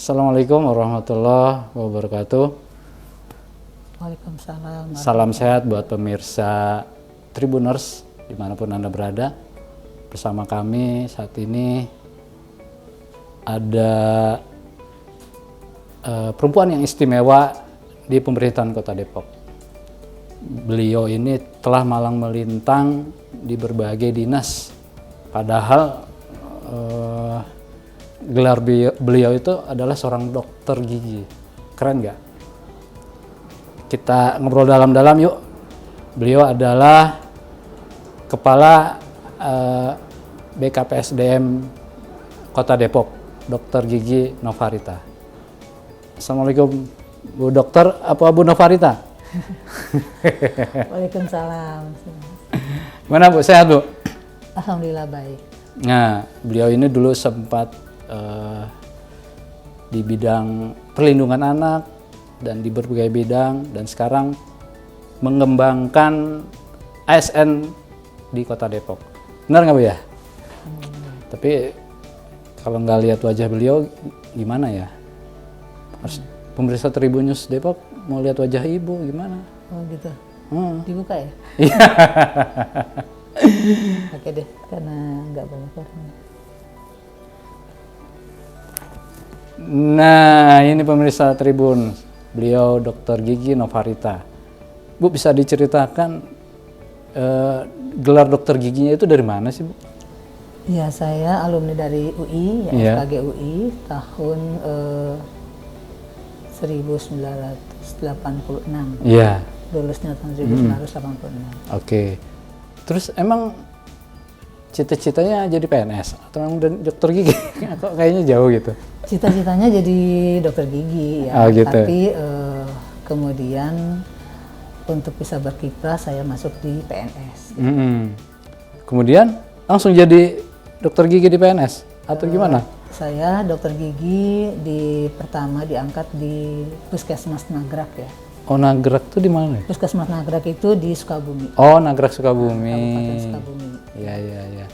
Assalamualaikum warahmatullahi wabarakatuh. Waalaikumsalam. Salam sehat buat pemirsa Tribuners dimanapun Anda berada. Bersama kami saat ini ada perempuan yang istimewa di pemerintahan Kota Depok. Beliau ini telah malang melintang di berbagai dinas, padahal gelar beliau itu adalah seorang dokter gigi. Keren nggak? Kita ngobrol dalam-dalam yuk. Beliau adalah Kepala BKPSDM Kota Depok, Dr. Gigi Novarita. Assalamualaikum Bu Dokter, apa Bu Novarita? Waalaikumsalam. Mana Bu, sehat Bu? Alhamdulillah baik. Nah, beliau ini dulu sempat di bidang perlindungan anak dan di berbagai bidang, dan sekarang mengembangkan ASN di Kota Depok. Benar nggak Bu ya? Tapi kalau nggak lihat wajah beliau gimana ya? Harus pemirsa Tribun News Depok mau lihat wajah Ibu gimana? Oh gitu. Dibuka ya? Iya. Oke deh, karena nggak banyak orang. Nah, ini pemirsa Tribun, beliau Dr. Gigi Novarita. Bu, bisa diceritakan gelar dokter giginya itu dari mana sih Bu? Ya, saya alumni dari UI, Iya. FKG UI tahun 1986. Iya. Lulusnya tahun 1986. Oke. Terus emang cita-citanya jadi PNS atau memang dokter gigi? Kok kayaknya jauh gitu. Cita-citanya jadi dokter gigi ya, Oh, gitu. tapi kemudian untuk bisa berkiprah saya masuk di PNS. Kemudian langsung jadi dokter gigi di PNS atau gimana? Saya dokter gigi pertama diangkat di Puskesmas Nagrak ya. Oh, Nagrak tuh di mana? Puskesmas Nagrak itu di Sukabumi, Oh, Nagrak Sukabumi. Kabupaten Sukabumi. Iya, iya, iya.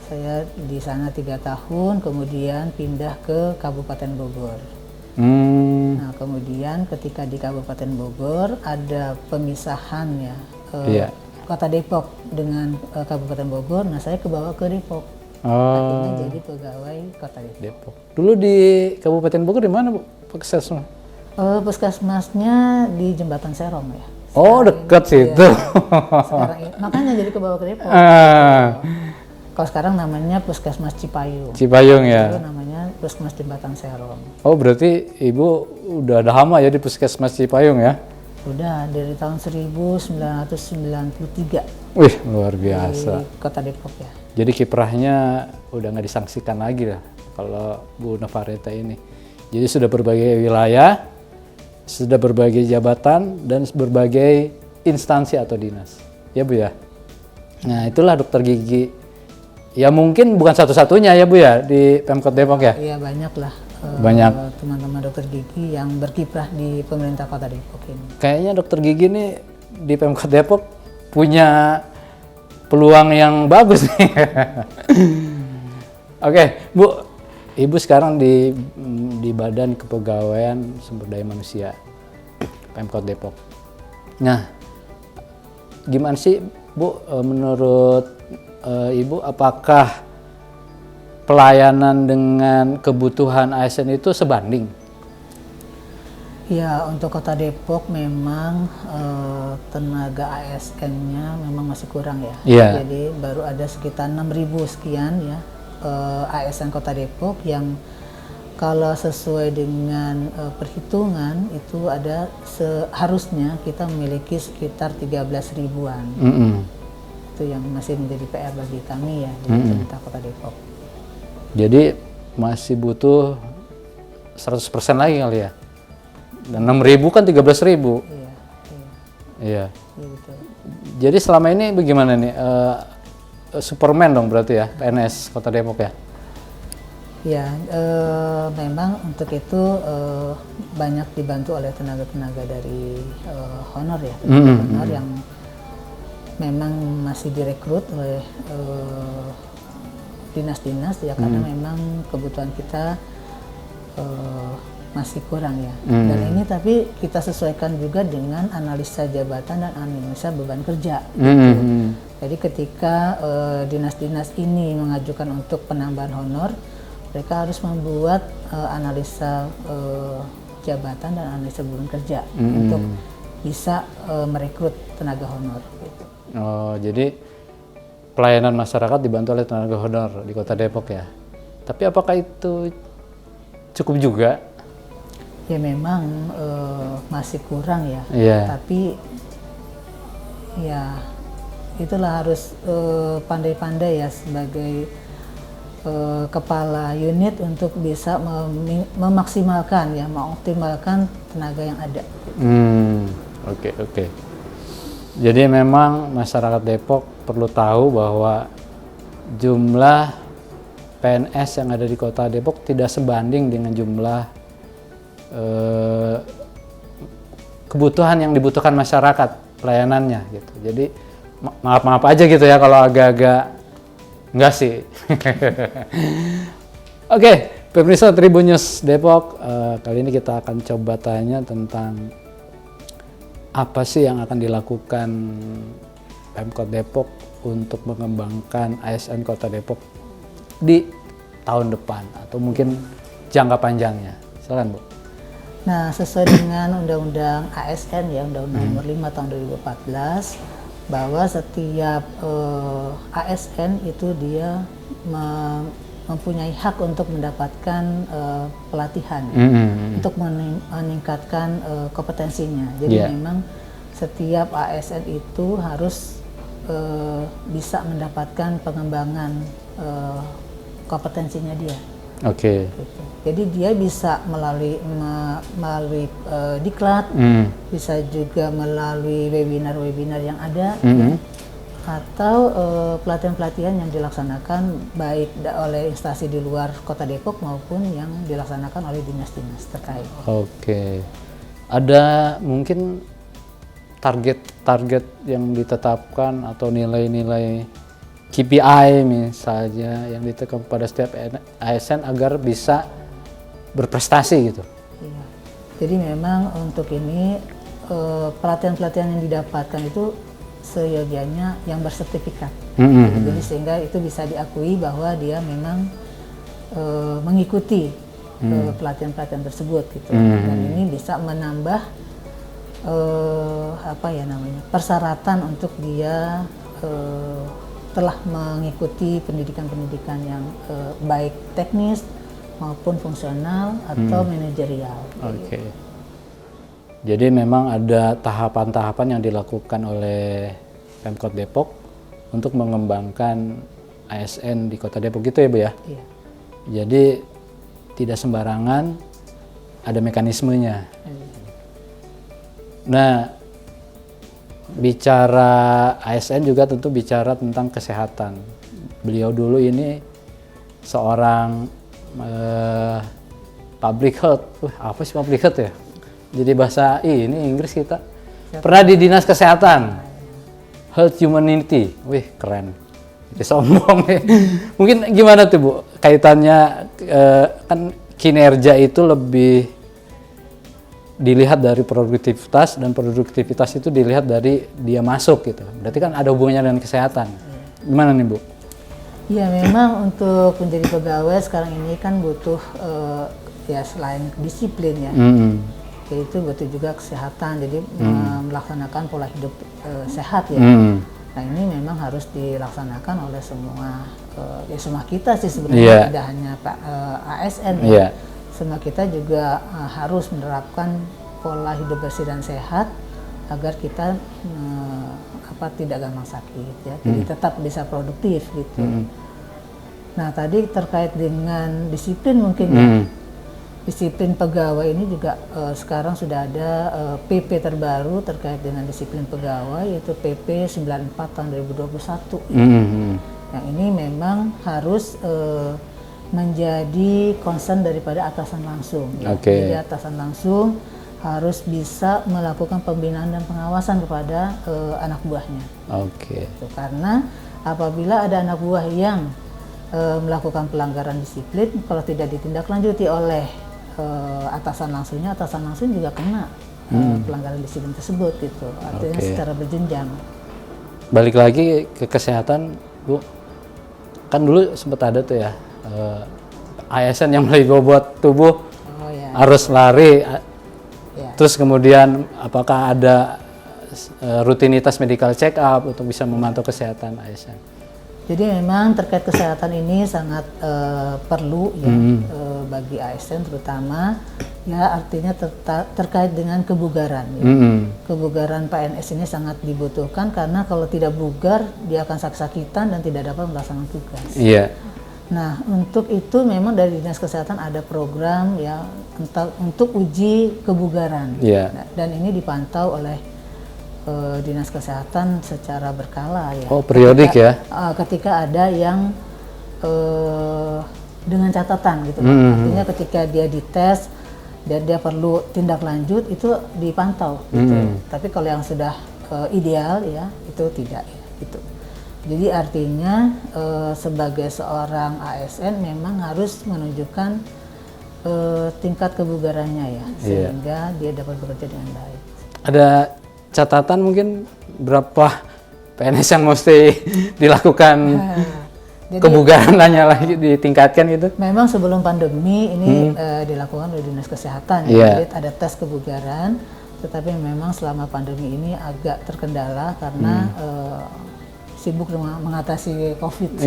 Saya di sana 3 tahun, kemudian pindah ke Kabupaten Bogor. Nah, kemudian ketika di Kabupaten Bogor ada pemisahan ya, Iya. Kota Depok dengan Kabupaten Bogor. Nah, saya kebawa ke Depok. Oh, Akhirnya jadi pegawai Kota Depok. Depok. Dulu di Kabupaten Bogor di mana Bu? Puskesmas? Puskesmasnya di Jembatan Serong ya. Oh, dekat situ. Sekarang makanya jadi kebawa ke Depok. Kalau sekarang namanya Puskesmas Cipayung. Cipayung Dulu ya. namanya Puskesmas Jembatan Serong. Oh, berarti Ibu udah ada lama ya di Puskesmas Cipayung ya? Udah dari tahun 1993 Wih, luar biasa. di Kota Depok ya. Jadi kiprahnya udah nggak disangsikan lagi lah kalau Bu Novarita ini. Jadi sudah berbagai wilayah, sudah berbagai jabatan, dan berbagai instansi atau dinas. Ya Bu ya? Nah, itulah dokter gigi. Ya mungkin bukan satu-satunya ya Bu ya di Pemkot Depok ya? Iya banyak lah Banyak. teman-teman dokter gigi yang berkiprah di pemerintah Kota Depok ini. Kayaknya dokter gigi nih di Pemkot Depok punya peluang yang bagus nih. Oke, Bu. Ibu sekarang di Badan Kepegawaian Sumber Daya Manusia Pemkot Depok. Nah, gimana sih Bu menurut Ibu, apakah pelayanan dengan kebutuhan ASN itu sebanding? Ya, untuk Kota Depok memang tenaga ASN-nya memang masih kurang ya. Iya. Jadi baru ada sekitar 6.000 sekian ya ASN Kota Depok yang kalau sesuai dengan perhitungan itu ada seharusnya kita memiliki sekitar 13 ribuan. Itu yang masih menjadi PR bagi kami ya di pemerintah Kota Depok. Jadi masih butuh 100% lagi kali ya? Dan 6.000 kan 13.000. Iya, Iya. gitu. Jadi selama ini bagaimana nih? Superman dong berarti ya, PNS Kota Depok ya? Ya, memang untuk itu banyak dibantu oleh tenaga-tenaga dari honor ya, honor yang memang masih direkrut oleh dinas-dinas ya, karena memang kebutuhan kita masih kurang ya. Dan ini tapi kita sesuaikan juga dengan analisa jabatan dan analisa beban kerja. Gitu. Jadi ketika dinas-dinas ini mengajukan untuk penambahan honor, mereka harus membuat analisa jabatan dan analisa beban kerja untuk bisa merekrut tenaga honor. Gitu. Oh, jadi pelayanan masyarakat dibantu oleh tenaga honor di Kota Depok ya. Tapi apakah itu cukup juga? Ya memang masih kurang ya. Tapi ya itulah harus pandai-pandai ya sebagai kepala unit untuk bisa memaksimalkan ya, mengoptimalkan tenaga yang ada. Oke. Jadi memang masyarakat Depok perlu tahu bahwa jumlah PNS yang ada di Kota Depok tidak sebanding dengan jumlah kebutuhan yang dibutuhkan masyarakat pelayanannya gitu. Jadi maaf aja gitu ya kalau agak-agak enggak sih. Oke, pemirsa Tribun News Depok, kali ini kita akan coba tanya tentang apa sih yang akan dilakukan Pemkot Depok untuk mengembangkan ASN Kota Depok di tahun depan atau mungkin jangka panjangnya. Silakan, Bu. Nah, sesuai dengan Undang-Undang ASN ya, Undang-Undang Nomor 5 Tahun 2014, bahwa setiap ASN itu dia mempunyai hak untuk mendapatkan pelatihan untuk meningkatkan kompetensinya. Jadi memang setiap ASN itu harus bisa mendapatkan pengembangan kompetensinya dia. Gitu. Jadi dia bisa melalui diklat, bisa juga melalui webinar-webinar yang ada, ya, atau pelatihan-pelatihan yang dilaksanakan baik oleh instansi di luar Kota Depok maupun yang dilaksanakan oleh dinas-dinas terkait. Ada mungkin target-target yang ditetapkan atau nilai-nilai KPI misalnya yang ditekan pada setiap ASN agar bisa berprestasi gitu. Iya. Jadi memang untuk ini pelatihan-pelatihan yang didapatkan itu seyogianya yang bersertifikat. Jadi sehingga itu bisa diakui bahwa dia memang mengikuti pelatihan-pelatihan tersebut gitu. Dan ini bisa menambah persyaratan untuk dia telah mengikuti pendidikan-pendidikan yang baik teknis maupun fungsional atau manajerial. Jadi memang ada tahapan-tahapan yang dilakukan oleh Pemkot Depok untuk mengembangkan ASN di Kota Depok gitu ya, Bu ya? Iya. Jadi tidak sembarangan, ada mekanismenya. Nah, bicara ASN juga tentu bicara tentang kesehatan. Beliau dulu ini seorang public health. Apa sih public health ya? Jadi bahasa ini Inggris kita. Pernah di dinas kesehatan. Health Humanity. Wih, keren. Jadi sombong nih. Mungkin gimana tuh, Bu? Kaitannya kan kinerja itu lebih dilihat dari produktivitas dan produktivitas itu dilihat dari dia masuk gitu. Berarti kan ada hubungannya dengan kesehatan. Gimana nih, Bu? Ya memang untuk menjadi pegawai sekarang ini kan butuh ya selain disiplin ya, yaitu butuh juga kesehatan. Jadi melaksanakan pola hidup sehat ya. Nah ini memang harus dilaksanakan oleh semua semua kita sih sebenarnya, tidak hanya ASN ya. Semua kita juga harus menerapkan pola hidup bersih dan sehat agar kita tidak gampang sakit ya, jadi tetap bisa produktif gitu. Nah tadi terkait dengan disiplin mungkin ya, disiplin pegawai ini juga sekarang sudah ada PP terbaru terkait dengan disiplin pegawai, yaitu PP 94 tahun 2021. Yang ini memang harus menjadi concern daripada atasan langsung. Jadi atasan langsung harus bisa melakukan pembinaan dan pengawasan kepada anak buahnya. Karena apabila ada anak buah yang melakukan pelanggaran disiplin, kalau tidak ditindaklanjuti oleh atasan langsung juga kena pelanggaran disiplin tersebut gitu. Artinya secara berjenjang. Balik lagi ke kesehatan, Bu. Kan dulu sempat ada tuh ya ASN yang mulai bobot tubuh harus lari. Terus kemudian apakah ada rutinitas medical check up untuk bisa memantau kesehatan ASN? Jadi memang terkait kesehatan ini sangat perlu ya bagi ASN terutama ya, artinya terkait dengan kebugaran ya. Kebugaran PNS ini sangat dibutuhkan karena kalau tidak bugar dia akan sakit-sakitan dan tidak dapat melaksanakan tugas. Iya. Nah, untuk itu memang dari Dinas Kesehatan ada program ya untuk uji kebugaran. Iya. Nah, dan ini dipantau oleh Dinas Kesehatan secara berkala ya. Oh, periodik ya? Ketika ada yang dengan catatan gitu. Artinya ketika dia dites dan dia perlu tindak lanjut itu dipantau gitu. Tapi kalau yang sudah ideal ya itu tidak ya gitu. Jadi artinya sebagai seorang ASN memang harus menunjukkan tingkat kebugarannya ya, sehingga dia dapat bekerja dengan baik. Ada catatan mungkin berapa PNS yang mesti dilakukan jadi, kebugarannya lagi ditingkatkan gitu? Memang sebelum pandemi ini dilakukan oleh Dinas Kesehatan, jadi ada tes kebugaran, tetapi memang selama pandemi ini agak terkendala karena sibuk mengatasi COVID.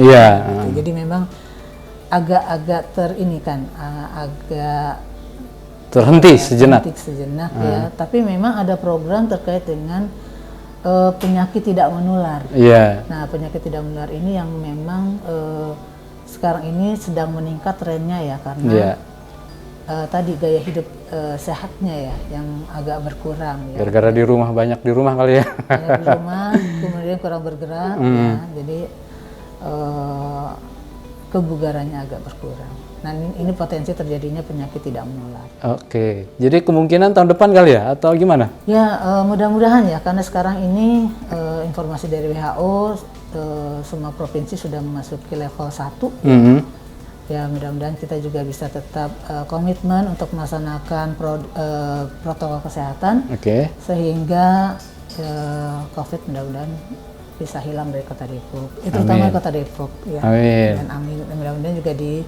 Jadi memang agak agak terhenti sejenak ya. Tapi memang ada program terkait dengan penyakit tidak menular. Nah, penyakit tidak menular ini yang memang sekarang ini sedang meningkat trennya ya, karena tadi gaya hidup sehatnya ya yang agak berkurang ya. Gara-gara di rumah banyak di rumah kali ya. Banyak di rumah, kemudian kurang bergerak ya. Jadi kebugarannya agak berkurang. Nah, ini potensi terjadinya penyakit tidak menular. Oke, jadi kemungkinan tahun depan kali ya, atau gimana? Ya, mudah-mudahan ya, karena sekarang ini informasi dari WHO, semua provinsi sudah memasuki level 1. Ya, mudah-mudahan kita juga bisa tetap komitmen untuk melaksanakan protokol kesehatan, sehingga COVID mudah-mudahan bisa hilang dari Kota Depok. Itu terutama Kota Depok. Ya. Dan amin, mudah-mudahan juga di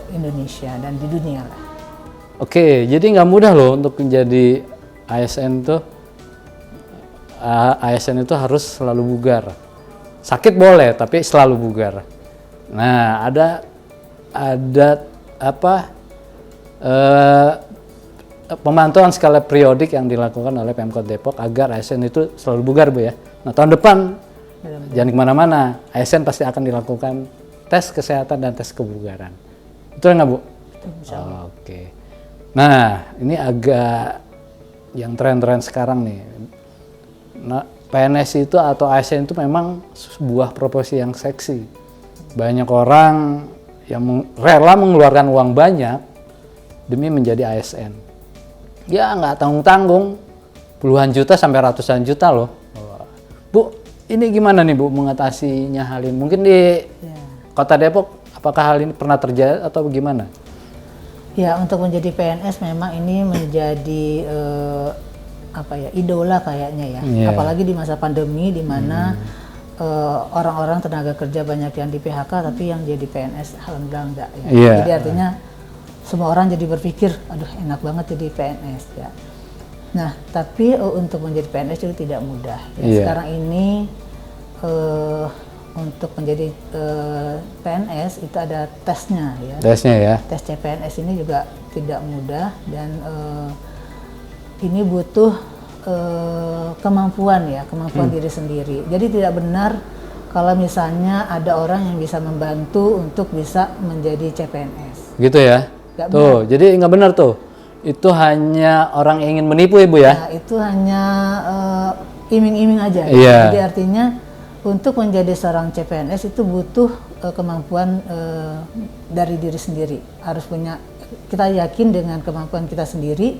Indonesia dan di dunia lah. Oke, jadi nggak mudah loh untuk menjadi ASN tuh. ASN itu harus selalu bugar. Sakit boleh, tapi selalu bugar. Nah, ada apa? Pemantauan skala periodik yang dilakukan oleh Pemkot Depok agar ASN itu selalu bugar, Bu ya. Nah, tahun depan jangan kemana-mana, ASN pasti akan dilakukan tes kesehatan dan tes kebugaran. Betul nggak, Bu? Oke. Nah, ini agak yang tren-tren sekarang nih. Nah, PNS itu atau ASN itu memang sebuah profesi yang seksi. Banyak orang yang rela mengeluarkan uang banyak demi menjadi ASN. Ya nggak tanggung-tanggung, puluhan juta sampai ratusan juta loh. Bu, ini gimana nih Bu mengatasinya hal ini? Mungkin di Kota Depok, apakah hal ini pernah terjadi atau bagaimana? Ya, untuk menjadi PNS memang ini menjadi idola kayaknya ya. Apalagi di masa pandemi di mana orang-orang tenaga kerja banyak yang di PHK, tapi yang jadi PNS alhamdulillah enggak ya. Jadi artinya semua orang jadi berpikir, aduh enak banget jadi PNS ya. Nah, tapi untuk menjadi PNS itu tidak mudah. Ya, sekarang ini untuk menjadi PNS itu ada tesnya ya. Tesnya ya. Tes CPNS ini juga tidak mudah dan ini butuh kemampuan diri sendiri. Jadi tidak benar kalau misalnya ada orang yang bisa membantu untuk bisa menjadi CPNS. Gitu ya. Gak tuh, benar. Jadi nggak benar tuh. Itu hanya orang yang ingin menipu ya, Bu ya? Nah, itu hanya iming-iming aja. Jadi artinya untuk menjadi seorang CPNS itu butuh kemampuan dari diri sendiri. Harus punya, kita yakin dengan kemampuan kita sendiri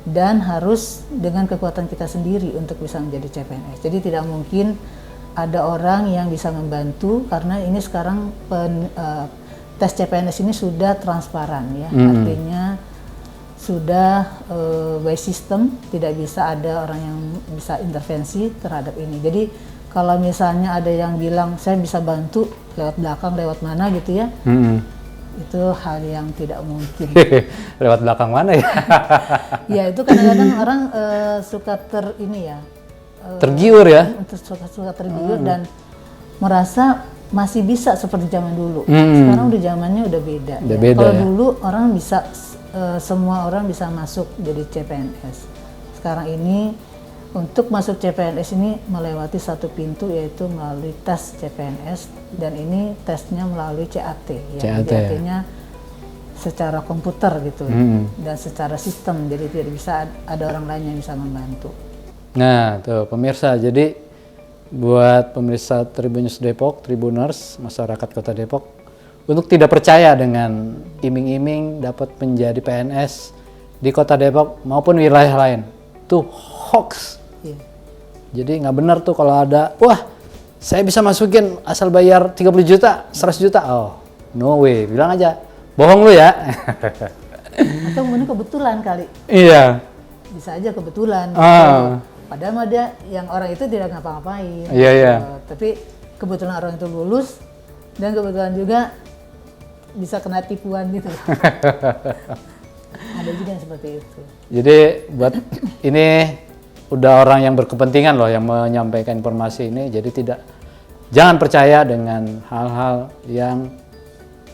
dan harus dengan kekuatan kita sendiri untuk bisa menjadi CPNS. Jadi tidak mungkin ada orang yang bisa membantu karena ini sekarang tes CPNS ini sudah transparan ya. Artinya sudah by system, tidak bisa ada orang yang bisa intervensi terhadap ini. Jadi kalau misalnya ada yang bilang saya bisa bantu lewat belakang, lewat mana gitu ya, itu hal yang tidak mungkin. Lewat belakang mana ya? Ya itu kadang-kadang orang suka Tergiur ya? suka tergiur dan merasa masih bisa seperti zaman dulu. Sekarang udah zamannya udah beda. Udah Ya. beda Kalau ya? dulu orang bisa semua orang bisa masuk jadi CPNS. Sekarang ini untuk masuk CPNS ini melewati satu pintu, yaitu melalui tes CPNS, dan ini tesnya melalui CAT. Ya. CAT, Jadi ya. artinya secara komputer gitu dan secara sistem, jadi tidak bisa ada orang lain yang bisa membantu. Nah, tuh pemirsa, jadi buat pemirsa Tribunnews Depok, Tribuners, masyarakat Kota Depok, untuk tidak percaya dengan iming-iming dapat menjadi PNS di Kota Depok maupun wilayah lain, itu hoax. Iya. Jadi nggak benar tuh kalau ada, wah saya bisa masukin asal bayar 30 juta, 100 juta. Oh, no way, bilang aja, bohong lu ya. Atau mungkin kebetulan kali. Iya. Bisa aja kebetulan. Padahal ada yang orang itu tidak ngapa-ngapain. Iya, iya. Tapi kebetulan orang itu lulus dan kebetulan juga bisa kena tipuan gitu. Ada juga yang seperti itu. Jadi buat ini udah orang yang berkepentingan loh yang menyampaikan informasi ini. Jadi jangan percaya dengan hal-hal yang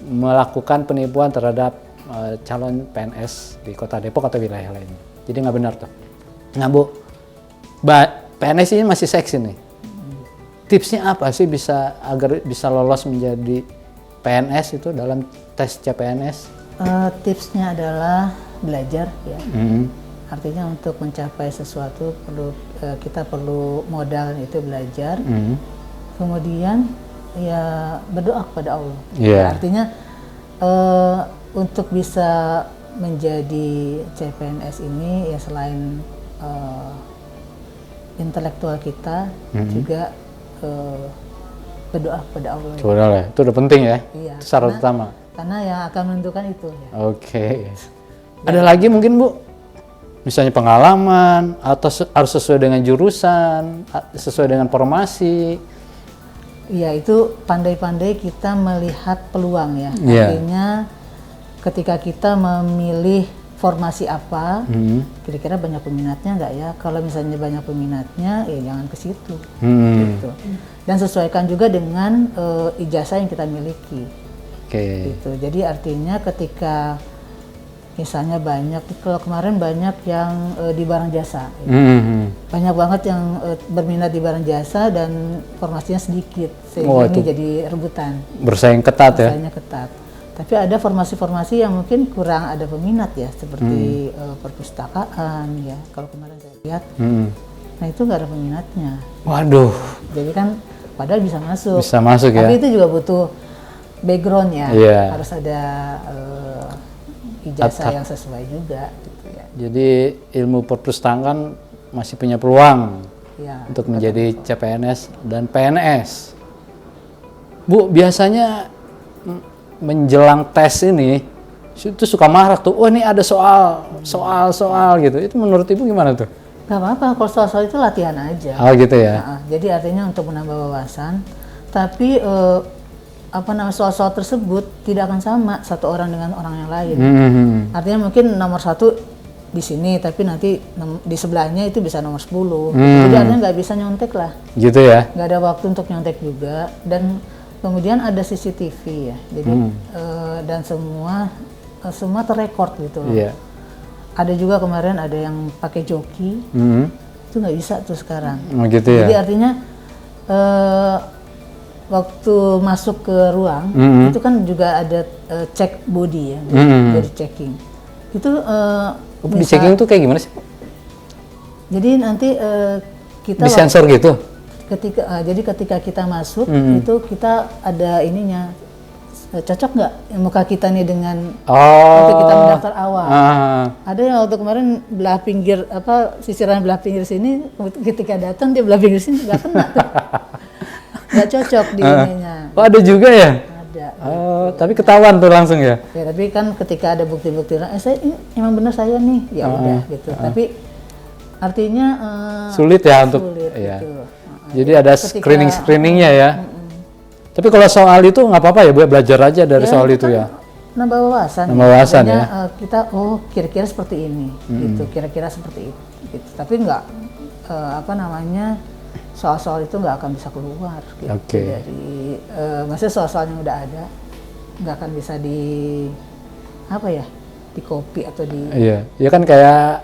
melakukan penipuan terhadap calon PNS di Kota Depok atau wilayah lainnya. Jadi nggak benar tuh. Nah Bu, PNS ini masih seksi nih. Tipsnya apa sih agar bisa lolos menjadi PNS itu dalam tes CPNS? Tipsnya adalah belajar ya. Artinya untuk mencapai sesuatu kita perlu modal, itu belajar. Kemudian ya berdoa kepada Allah. Yeah. Artinya untuk bisa menjadi CPNS ini ya selain intelektual kita juga berdoa kepada Allah. Boleh, itu udah penting ya. Iya, Itu syarat utama. Karena yang akan menentukan itu. Ya. Oke. Ada lagi mungkin Bu? Misalnya pengalaman atau harus sesuai dengan jurusan, sesuai dengan formasi. Iya, itu pandai-pandai kita melihat peluang ya. Yeah. Artinya ketika kita memilih formasi apa, kira-kira banyak peminatnya nggak ya? Kalau misalnya banyak peminatnya, ya jangan ke situ. Gitu. Dan sesuaikan juga dengan ijazah yang kita miliki. Gitu. Jadi artinya ketika misalnya kalau kemarin banyak yang di barang jasa, banyak banget yang berminat di barang jasa dan formasinya sedikit, sehingga ini jadi rebutan. Bersaing ketat ya? Bersaingnya ketat. Tapi ada formasi-formasi yang mungkin kurang ada peminat ya, seperti perpustakaan ya. Kalau kemarin saya lihat, nah itu nggak ada peminatnya. Waduh. Jadi kan padahal bisa masuk. Bisa masuk ya. Tapi itu juga butuh background ya. Yeah. Harus ada ijazah yang sesuai juga. Gitu ya. Jadi ilmu perpustakaan masih punya peluang Ya, untuk menjadi CPNS dan PNS. Bu, biasanya menjelang tes ini itu suka marah tuh, oh ini ada soal gitu. Itu menurut Ibu gimana tuh? Gak apa-apa, kalau soal-soal itu latihan aja. Oh gitu ya. Nah, jadi artinya untuk menambah wawasan, tapi soal-soal tersebut tidak akan sama satu orang dengan orang yang lain. Artinya mungkin nomor 1 di sini, tapi nanti di sebelahnya itu bisa nomor 10. Jadi artinya nggak bisa nyontek lah. Gitu ya? Nggak ada waktu untuk nyontek juga. Dan kemudian ada CCTV ya, jadi dan semua terrekord gitu loh. Yeah. Ada juga kemarin ada yang pakai joki, itu nggak bisa tuh sekarang. Gitu ya? Jadi artinya waktu masuk ke ruang itu kan juga ada cek body ya, body checking. Itu di checking tuh kayak gimana sih? Jadi nanti kita di sensor gitu. Jadi ketika kita masuk itu kita ada ininya, cocok nggak muka kita nih dengan waktu kita mendaftar awal. Ada yang waktu kemarin belah pinggir sisiran belah pinggir sini, ketika datang dia belah pinggir sini nggak kena tuh. Nggak cocok di ininya. Oh ada juga ya? Ada. Oh, tapi ketahuan tuh langsung ya? Ya, tapi kan ketika ada bukti-bukti, saya ini emang benar saya nih, ya udah gitu. Tapi artinya sulit ya untuk, sulit, ya. gitu. Jadi ada screeningnya ya. Tapi kalau soal itu nggak apa-apa ya Bu, belajar aja dari soal itu kan ya. Nambah wawasan. Nambah wawasan makanya, ya. Kita kira-kira seperti ini, gitu. Kira-kira seperti itu. Gitu. Tapi nggak soal-soal itu nggak akan bisa keluar gitu, dari maksudnya soal-soal yang udah ada nggak akan bisa di copy atau di Iya kan kayak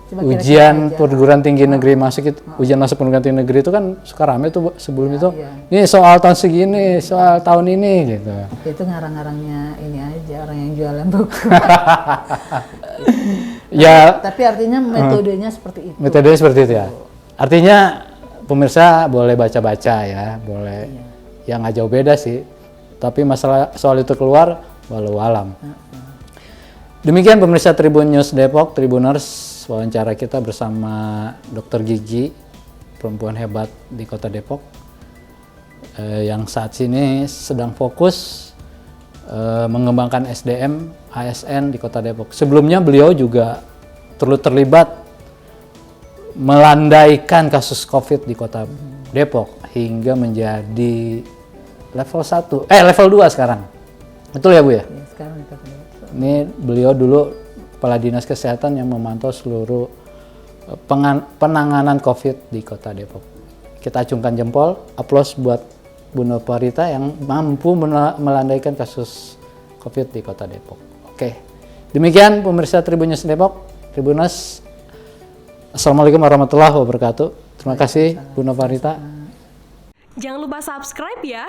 ujian kira-kira perguruan tinggi negeri masuk itu, ujian masuk perguruan tinggi negeri itu kan suka rame tuh sebelum itu. iya. Ini soal tahun segini, soal tahun ini gitu. Itu ngarang-ngarangnya ini aja orang yang jualan buku. Ya. Tapi artinya metodenya seperti itu. Metodenya seperti itu ya. Artinya pemirsa boleh baca-baca ya, boleh. Ya nggak jauh beda sih. Tapi masalah soal itu keluar, walau alam. Demikian pemirsa Tribun News Depok, Tribuners, wawancara kita bersama Dr. Gigi, perempuan hebat di Kota Depok, yang saat ini sedang fokus mengembangkan SDM ASN di Kota Depok. Sebelumnya beliau juga terlibat melandaikan kasus COVID di Kota Depok hingga menjadi level 2 sekarang. Betul ya Bu ya? Ya, sekarang di Kota Depok. Ini beliau dulu Kepala Dinas Kesehatan yang memantau seluruh penanganan COVID di Kota Depok. Kita acungkan jempol, aplaus buat Bu Novarita yang mampu melandaikan kasus COVID di Kota Depok. Oke, demikian pemirsa Tribun News Depok, Tribuners. Assalamualaikum warahmatullahi wabarakatuh. Terima kasih Bu Novarita. Jangan lupa subscribe ya.